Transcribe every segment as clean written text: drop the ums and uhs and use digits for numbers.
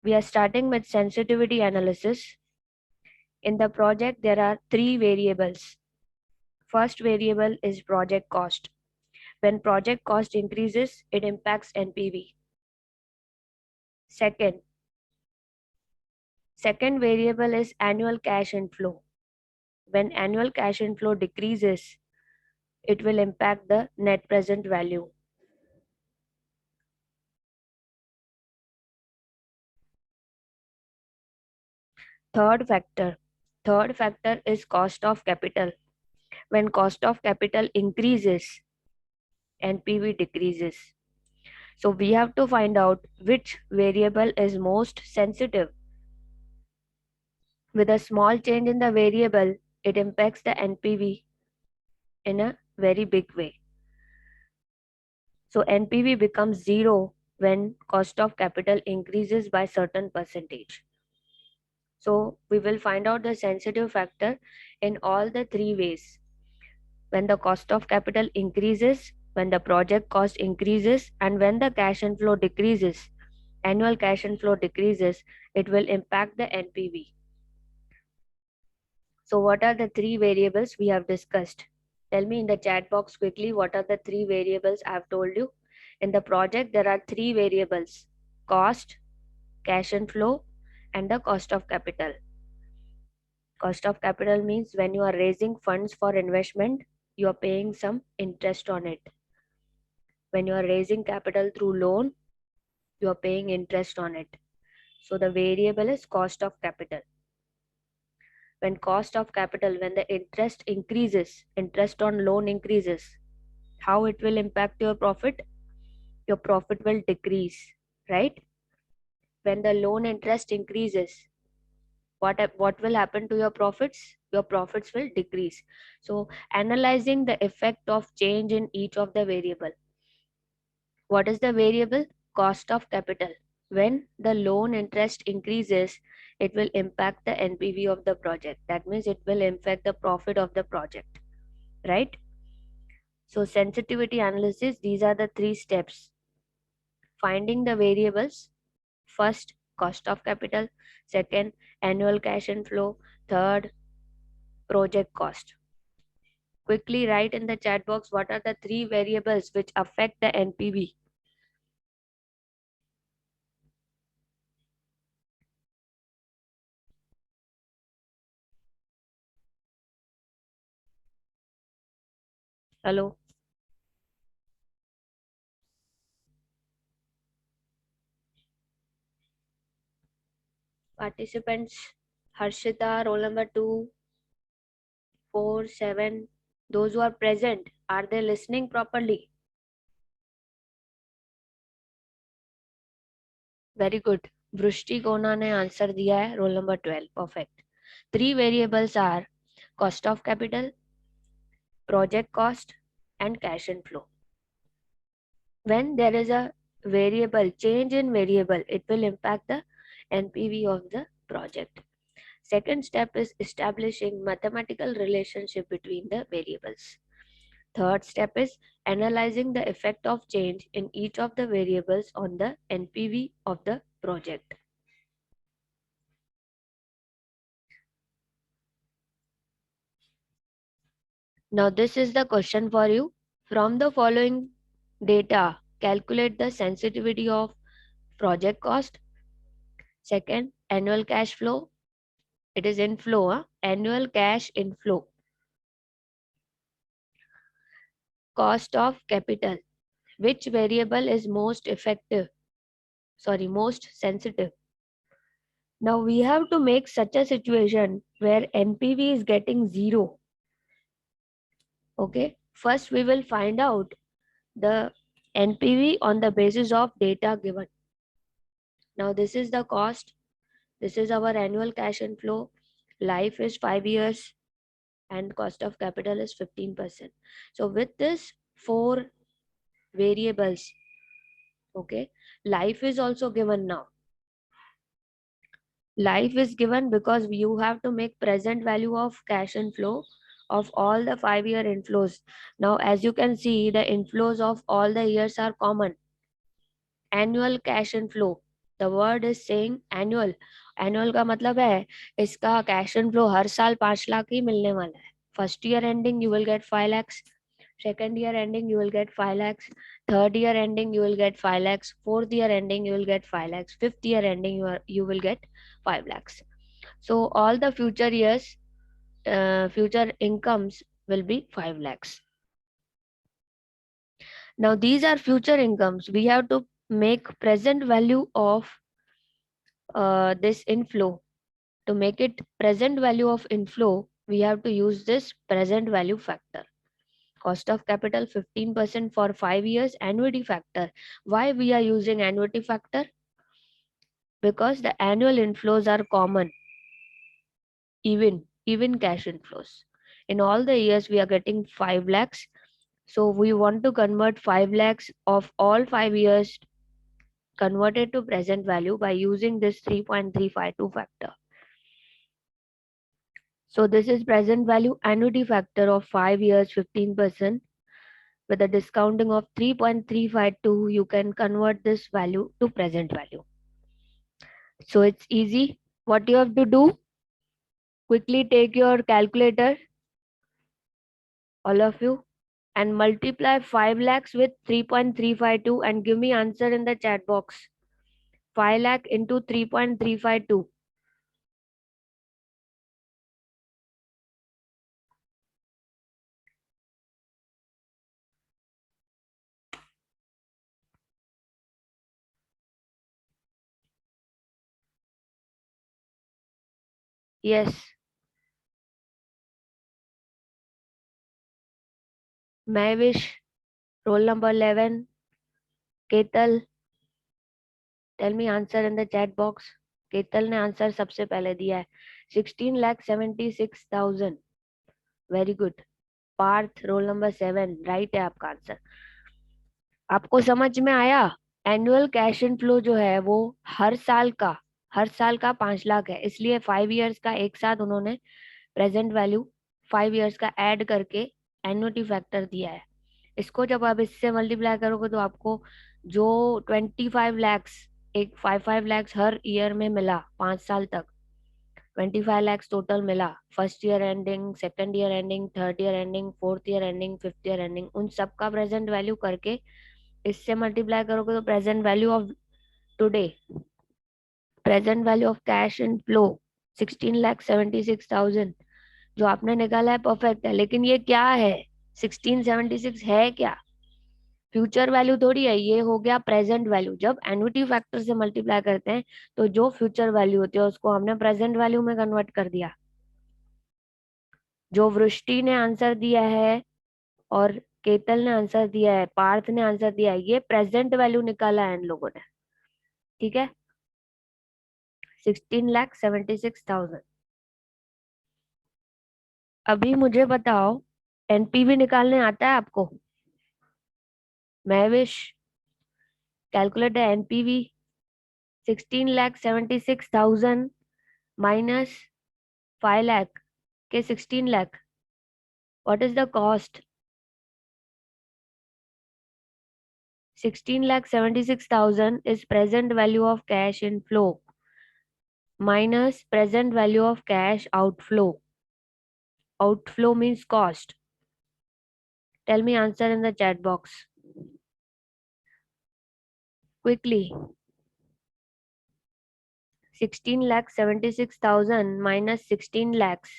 We are starting with sensitivity analysis. In the project, there are three variables. First variable is project cost. When project cost increases, it impacts NPV. Second variable is annual cash inflow. When annual cash inflow decreases, it will impact the net present value. Third factor is cost of capital. When cost of capital increases, NPV decreases. So we have to find out which variable is most sensitive. With a small change in the variable, it impacts the NPV in a very big way. So NPV becomes zero when cost of capital increases by certain percentage. So we will find out the sensitive factor in all the three ways. When the cost of capital increases, when the project cost increases, and when the cash inflow decreases, annual cash inflow decreases, it will impact the NPV. So what are the three variables we have discussed? Tell me in the chat box quickly what are the three variables I have told you. In the project, there are three variables: cost, cash inflow, and the cost of capital. Cost of capital means when you are raising funds for investment, you are paying some interest on it. When you are raising capital through loan, you are paying interest on it. So the variable is cost of capital. When cost of capital, when the interest increases, interest on loan increases, how it will impact your profit? Your profit will decrease, right? When the loan interest increases, what will happen to your profits? Your profits will decrease. So analyzing the effect of change in each of the variable. What is the variable? Cost of capital. When the loan interest increases, it will impact the NPV of the project. That means it will impact the profit of the project, right? So sensitivity analysis, these are the three steps. Finding the variables. First, cost of capital. Second, annual cash inflow. Third, project cost. Quickly write in the chat box what are the three variables which affect the NPV. Hello? Participants, Harshita, roll number 2, 4, 7. Those who are present, are they listening properly? Very good. Vrishti Kona ने answer दिया है, roll number 12. Perfect. Three variables are cost of capital, project cost, and cash inflow. When there is a variable, change in variable, it will impact the NPV of the project. Second step is establishing mathematical relationship between the variables. Third step is analyzing the effect of change in each of the variables on the NPV of the project. Now this is the question for you. From the following data, calculate the sensitivity of project cost. Second, annual cash flow. It is inflow, annual cash inflow. Cost of capital. Which variable is most sensitive? Now we have to make such a situation where NPV is getting 0. Okay, first we will find out the NPV on the basis of data given. Now this is the cost. This is our annual cash inflow. Life is 5 years and cost of capital is 15%. So with this 4 variables, okay, life is also given now. Life is given because you have to make present value of cash inflow of all the 5-year inflows. Now as you can see, the inflows of all the years are common. Annual cash inflow, the word is saying annual. Annual का मतलब है इसका cash and flow हर साल 5 लाख ही मिलने वाला है. First year ending you will get 5 lakhs, second year ending you will get 5 lakhs, third year ending you will get 5 lakhs, fourth year ending you will get 5 lakhs, fifth year ending you will get 5 lakhs. So all the future years future incomes will be 5 lakhs. Now these are future incomes. We have to make present value of this inflow. To make it present value of inflow, we have to use this present value factor. Cost of capital 15% for 5 years, annuity factor. Why we are using annuity factor? Because the annual inflows are common, even cash inflows. In all the years we are getting 5 lakhs. So we want to convert 5 lakhs of all 5 years converted to present value by using this 3.352 factor. So this is present value annuity factor of 5 years 15%. With a discounting of 3.352, you can convert this value to present value. So it's easy. What you have to do, quickly take your calculator, all of you, and multiply 5 lakhs with 3.352 and give me answer in the chat box. 5 lakh into 3.352. Yes. Mavish, roll number 11. Ketal, tell me answer in the chat box. Ketal ने answer सबसे पहले दिया है 16,76,000. Very good. Parth, roll number 7, right है आपका answer. आपको समझ में आया? एनुअल कैश इनफ्लो जो है वो हर साल का 5 लाख है, इसलिए 5 इयर्स का एक साथ उन्होंने प्रेजेंट वैल्यू 5 इयर्स का ऐड करके एन्युटी फैक्टर दिया है. इसको जब आप इससे मल्टीप्लाई करोगे तो आपको जो 25 लैक्स एक 5 लैक्स हर ईयर में मिला 5 साल तक, 25 लैक्स टोटल मिला first year ending, second year ending, third year ending, fourth year ending, fifth year ending, उन सब का प्रेजेंट वैल्यू करके इससे मल्टीप्लाई करोगे तो present value of today, present value of cash in flow 16,76,000 जो आपने निकाला है परफेक्ट है. लेकिन ये क्या है? 1676 है क्या? फ्यूचर वैल्यू थोड़ी है, ये हो गया प्रेजेंट वैल्यू. जब एन्युटी फैक्टर से मल्टीप्लाई करते हैं तो जो फ्यूचर वैल्यू होती है उसको हमने प्रेजेंट वैल्यू में कन्वर्ट कर दिया. जो वृष्टि ने आंसर दिया है और केतल ने आंसर दिया है, पार्थ ने आंसर दिया है, ये प्रेजेंट वैल्यू निकाला है इन लोगों ने. ठीक है, 16,76,000. अभी मुझे बताओ एनपीवी निकालने आता है आपको? Mahvish, calculate the NPV. 16,76,000 minus 5 lakh के 16 lakh. What is the cost? 16,76,000 is present value of cash inflow minus present value of cash outflow. Outflow means cost. Tell me answer in the chat box. Quickly. 16,76,000 minus 16 lakhs.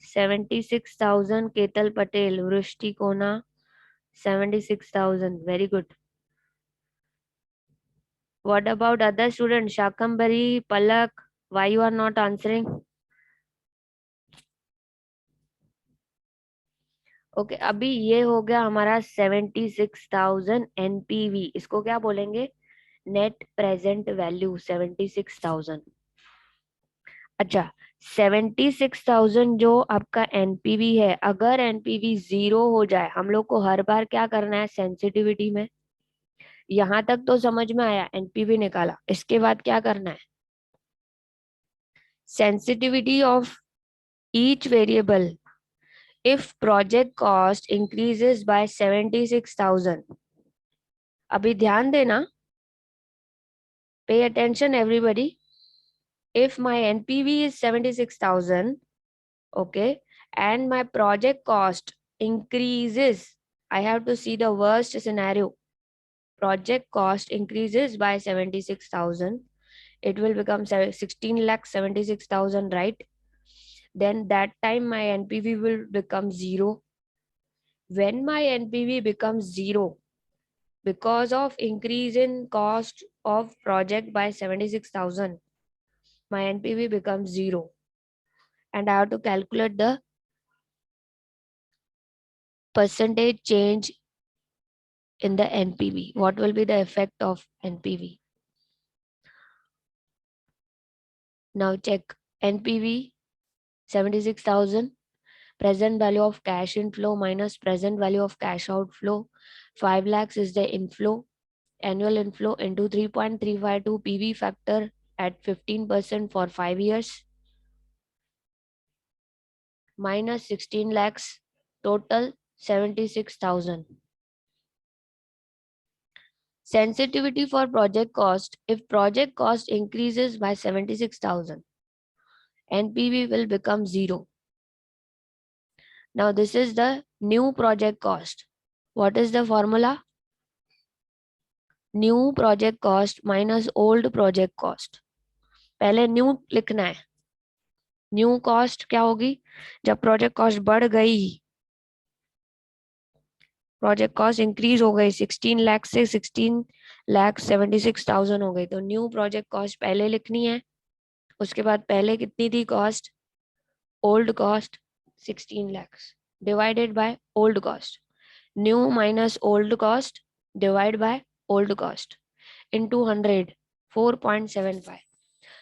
76,000 Ketal Patel, Vrishti Kona, 76,000. Very good. What about other students? Shakambari, Palak, why you are not answering? Okay अभी ये हो गया हमारा 76,000 NPV. इसको क्या बोलेंगे? Net present value 76,000. अच्छा, 76,000 जो आपका एनपीवी है, अगर एनपीवी 0 हो जाए, हम लोग को हर बार क्या करना है सेंसिटिविटी में? यहां तक तो समझ में आया, एनपीवी निकाला. इसके बाद क्या करना है? Sensitivity of each variable if project cost increases by 76,000. अभी ध्यान देना, pay attention everybody. If my NPV is 76,000, okay, and my project cost increases, I have to see the worst scenario. Project cost increases by 76,000. It will become 16,76,000, right? Then that time my NPV will become zero. When my NPV becomes zero, because of increase in cost of project by 76,000, my NPV becomes zero. And I have to calculate the percentage change in the NPV. What will be the effect of NPV? Now check NPV 76,000, present value of cash inflow minus present value of cash outflow. 5 lakhs is the inflow, annual inflow into 3.352 PV factor at 15% for 5 years, minus 16 lakhs, total 76,000. Sensitivity for project cost. If project cost increases by 76,000, NPV will become zero. Now this is the new project cost. What is the formula? New project cost minus old project cost. पहले new लिखना है. New cost क्या होगी? जब project cost बढ़ गई, project cost increase हो गई 16 लाख से 16,76,000 हो गई, तो न्यू प्रोजेक्ट कॉस्ट पहले लिखनी है. उसके बाद पहले कितनी थी cost? Old cost 16 lakhs divided by old cost. New minus old cost divided by old cost into 100, 4.75.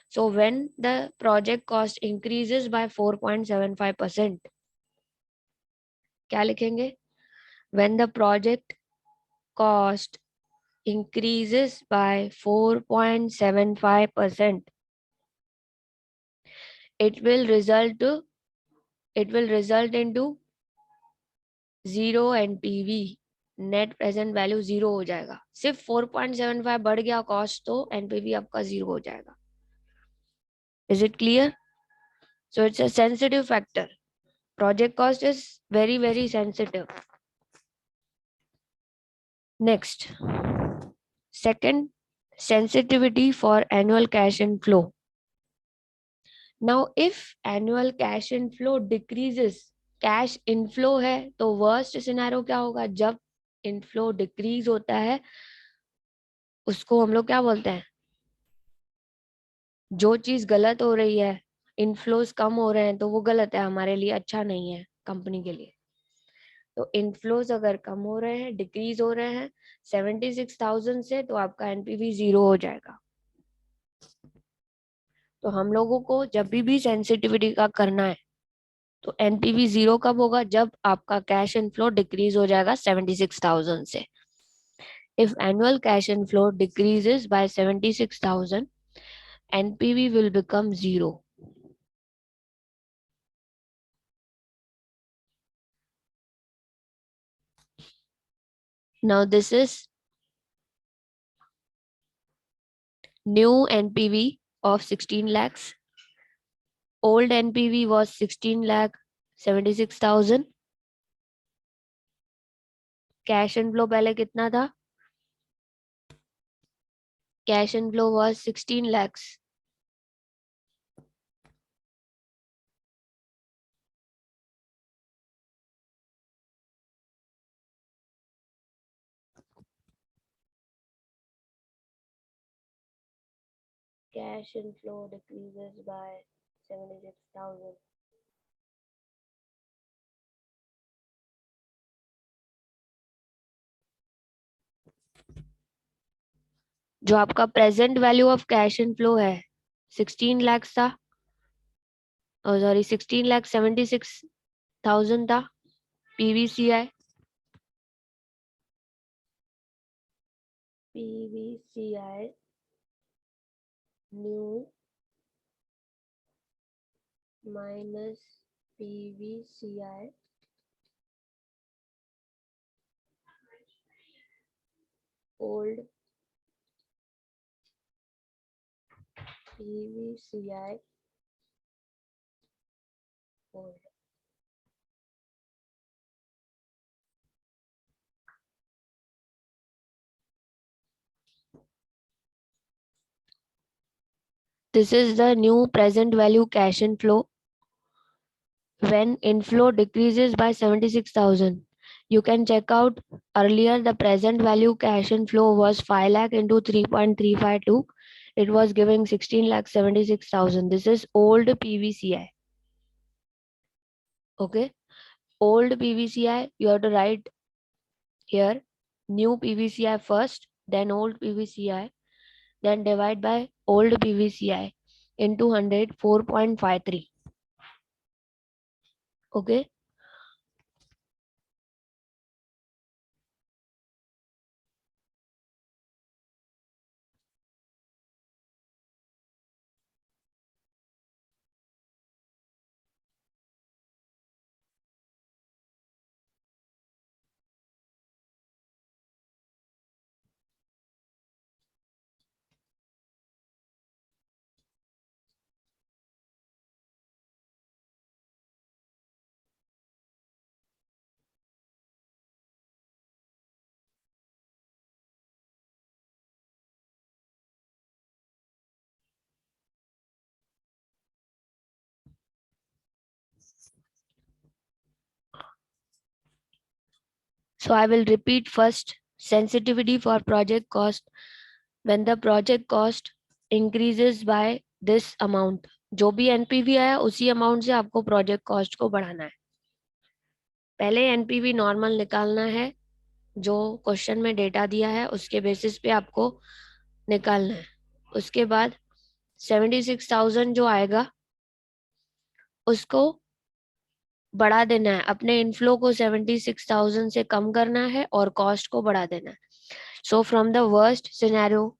So when the project cost increases by 4.75%, क्या लिखेंगे? When the project cost increases by 4.75%, it will result into zero NPV. Net present value zero हो जाएगा. सिर्फ 4.75 बढ़ गया cost तो NPV आपका zero हो जाएगा. Is it clear? So it's a sensitive factor. Project cost is very, very sensitive. Next, second, sensitivity for annual cash inflow. Now, if annual cash inflow decreases, cash inflow है तो worst scenario क्या होगा? जब inflow decrease होता है उसको हम लोग क्या बोलते हैं? जो चीज गलत हो रही है, इनफ्लोज कम हो रहे हैं, तो वो गलत है, हमारे लिए अच्छा नहीं है, कंपनी के लिए. तो इनफ्लोज अगर कम हो रहे हैं, डिक्रीज हो रहे हैं 76,000 से, तो आपका एनपीवी जीरो हो जाएगा. तो हम लोगों को जब भी सेंसिटिविटी का करना है, तो एनपीवी जीरो कब होगा? जब आपका कैश इनफ्लो डिक्रीज हो जाएगा 76,000 से. If annual cash inflow decreases by 76,000, NPV will become zero. Now this is new NPV of 16 lakhs. Old NPV was 16 lakh 76,000. Cash inflow पहले कितना था? Cash inflow was 16 lakhs. Cash inflow decreases by 76,000. जो आपका present value of cash inflow है 16 lakhs था, sorry 16,76,000 था. PVCI new minus PVCI old PVCI old. This is the new present value cash inflow. When inflow decreases by 76,000, you can check out earlier the present value cash inflow was 5 lakh into 3.352. It was giving 16 lakh 76,000. This is old PVCI. Okay. Old PVCI, you have to write here new PVCI first, then old PVCI, then divide by old PVCI into 100, 4.53. Okay. So I will repeat first sensitivity for project cost. When the project cost increases by this amount, जो भी NPV आया उसी amount से आपको project cost को बढ़ाना है. पहले एनपीवी नॉर्मल निकालना है, जो क्वेश्चन में डेटा दिया है उसके बेसिस पे आपको निकालना है. उसके बाद 76,000 जो आएगा उसको बढ़ा देना है. अपने इनफ्लो को 76,000 से कम करना है और कॉस्ट को बढ़ा देना है. So from the worst scenario,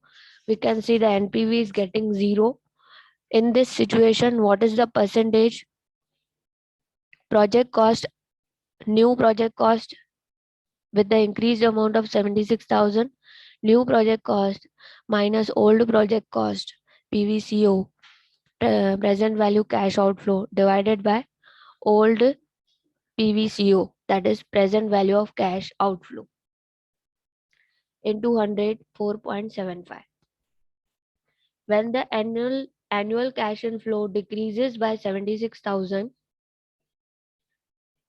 we can see the NPV is getting 0. In this situation, what is the percentage? Project cost, new project cost with the increased amount of 76,000, new project cost minus old project cost, PVCO, present value cash outflow divided by old PVCO, that is present value of cash outflow, into 100, 4.75. When the annual cash inflow decreases by 76,000,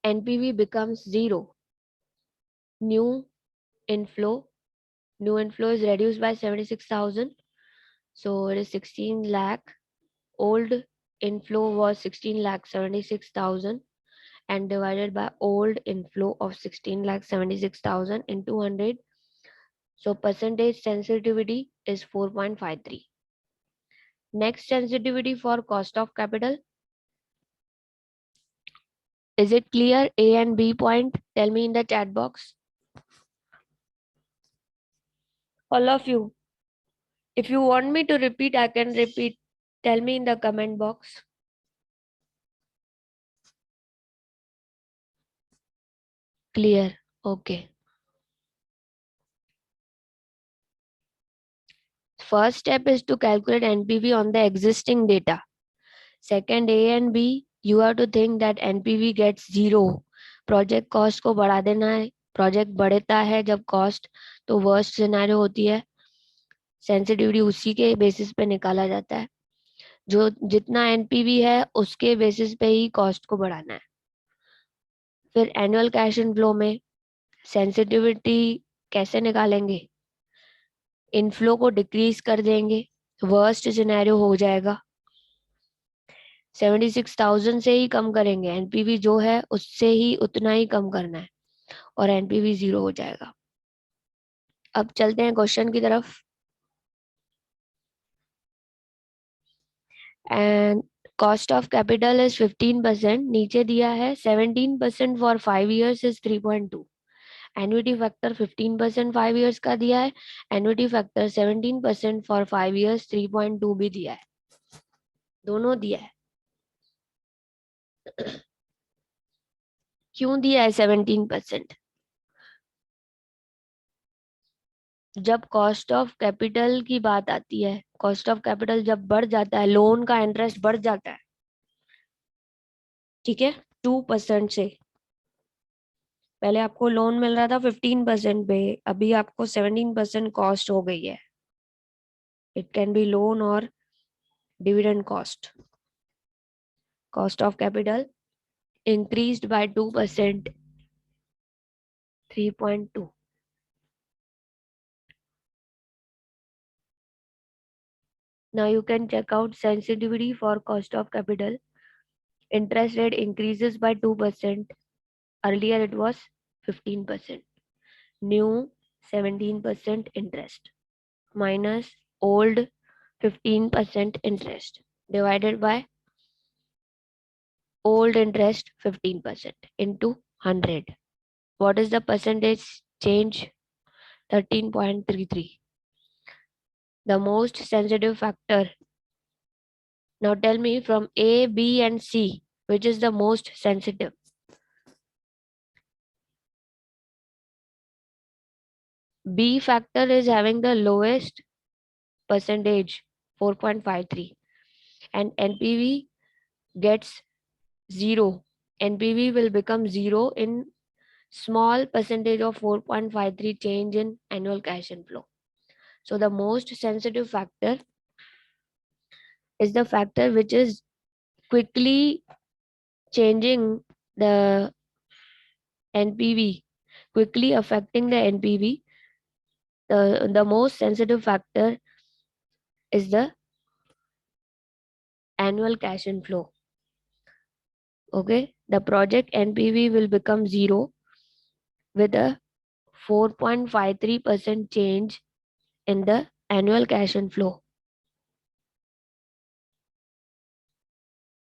NPV becomes 0. New inflow, new inflow is reduced by 76,000. So it is 16 lakh. Old inflow was 16 lakh 76,000 and divided by old inflow of 16 lakh 76,000 into 100. So percentage sensitivity is 4.53. Next sensitivity for cost of capital. Is it clear? A and B point? Tell me in the chat box. All of you. If you want me to repeat, I can repeat. Tell me in the comment box. Clear. Okay. First step is to calculate NPV on the existing data. Second, A and B, you have to think that NPV gets 0. Project cost को बढ़ा देना है. Project बढ़ता है जब cost, तो worst scenario होती है. Sensitivity उसी के basis पे निकाला जाता है. जो जितना एनपीवी है उसके बेसिस पे ही कॉस्ट को बढ़ाना है. फिर एनुअल कैश इनफ्लो में सेंसिटिविटी कैसे निकालेंगे? इनफ्लो को डिक्रीज कर देंगे, वर्स्ट सिनेरियो हो जाएगा. 76,000 से ही कम करेंगे, एनपीवी जो है उससे ही उतना ही कम करना है और एनपीवी 0 हो जाएगा. अब चलते हैं क्वेश्चन की तरफ. And cost of capital is 15%. नीचे दिया है 17% for 5 years is 3.2. Annuity factor 15% 5 years का दिया है. एन्युटी फैक्टर 17% फॉर 5 years 3.2 भी दिया है. दोनों दिया है. क्यों दिया है 17%? जब कॉस्ट ऑफ कैपिटल की बात आती है, कॉस्ट ऑफ कैपिटल जब बढ़ जाता है, लोन का इंटरेस्ट बढ़ जाता है, ठीक है, 2% से। पहले आपको लोन मिल रहा था 15% पे, अभी आपको 17% कॉस्ट हो गई है। इट कैन बी लोन और dividend cost. Cost of capital increased by 2%, 3.2. Now you can check out sensitivity for cost of capital. Interest rate increases by 2%. Earlier it was 15%. New 17% interest minus old 15% interest divided by old interest 15% into 100. What is the percentage change? 13.33. The most sensitive factor. Now tell me from A, B, and C, which is the most sensitive? B factor is having the lowest percentage, 4.53, and NPV gets 0. NPV will become 0 in small percentage of 4.53 change in annual cash inflow. So the most sensitive factor is the factor which is quickly changing the NPV, quickly affecting the NPV. The most sensitive factor is the annual cash inflow. Okay, the project NPV will become 0 with a 4.53% change in the annual cash inflow.